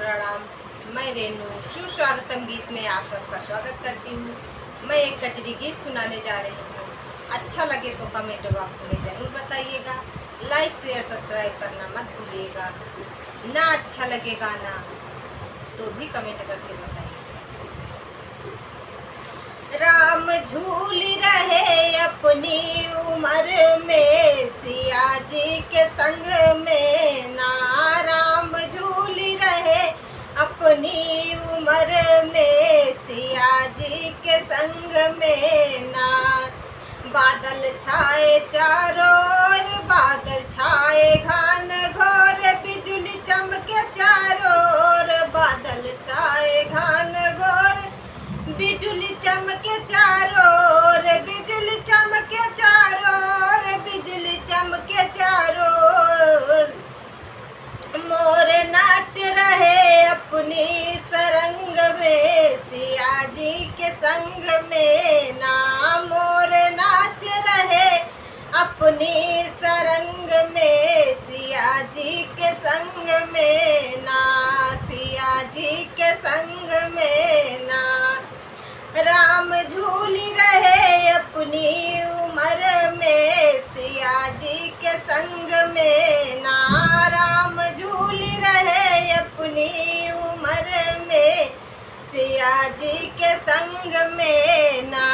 प्रणाम। मैं रेनू सुस्वागतम गीत में आप सबका स्वागत करती हूँ। मैं एक कजरी गीत सुनाने जा रही हूँ। अच्छा लगे तो कमेंट बॉक्स में ज़रूर बताइएगा। लाइक शेयर सब्सक्राइब करना मत भूलिएगा। ना अच्छा लगे गाना तो भी कमेंट करके बताइए। राम झूल रहे अपनी उम्र में सिया जी के संग में ना। राम झूल रहे अपनी उम्र में सिया जी के संग में ना। बादल छाए चारों ओर, बादल छाए घान घोर, बिजली चमके चारों ओर, बादल छाए घान घोर, बिजली चमके चारों ओर, बिजली चमके चारों ओर, बिजली चमके चारों ओर। मोर नाच रहे अपनी सरंग में सिया जी के संग में ना। मोर नाच रहे अपनी सरंग में सिया जी के संग में ना। सिया जी के संग में ना। राम झूल रहे अपनी उम्र में सिया जी के संग में ना। राम झूल रहे अपनी उम्र में सिया जी के संग में ना।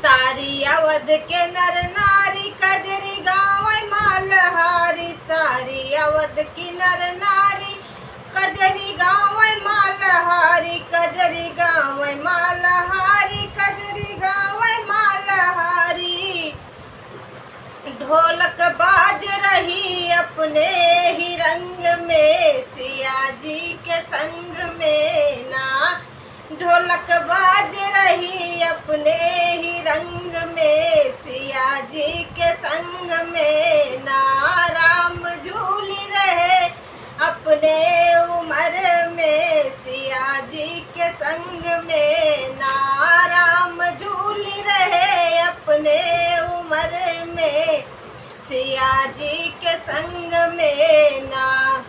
सारी अवध के नर नारी कजरी गाँव मालहारी, सारी अवध की नर नारी कजरी गाँव मालहारी, कजरी गाँव मालहारी, कजरी गाँव मालहारी। ढोलक बाज रही अपने ही रंग में सिया जी के संग में ना। ढोलक बाज रही अपने ही रंग में सिया जी के संग में ना। राम झूल रहे अपने उम्र में सिया जी के संग में ना। राम झूल रहे अपने उम्र में सिया जी के संग में ना।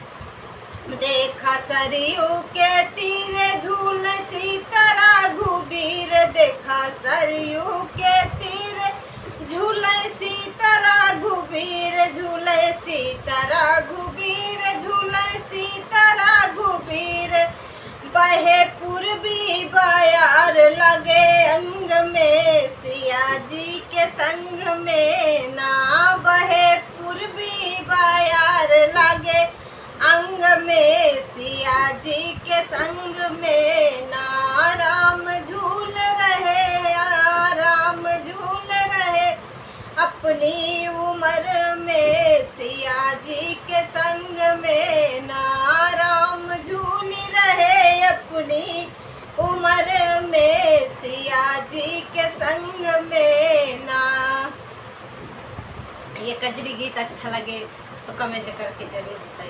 देखा सरयू के तीर झूल सीता घुबीर, देखा सरयू के तीर झूल सीता घुबीर, झूल सीता घुबीर, झूल सीता घुबीर। बहे पूर्वी बयार लगे अंग में सिया जी के संग में ना। बहे पूर्वी बयार लगे अंग में सिया जी के संग में ना। राम झूल रहे, राम झूल रहे अपनी उम्र में सिया जी के संग में ना। राम झूल रहे अपनी उम्र में सिया जी के संग में ना। ये कजरी गीत अच्छा लगे तो कमेंट करके जरूर बताइए।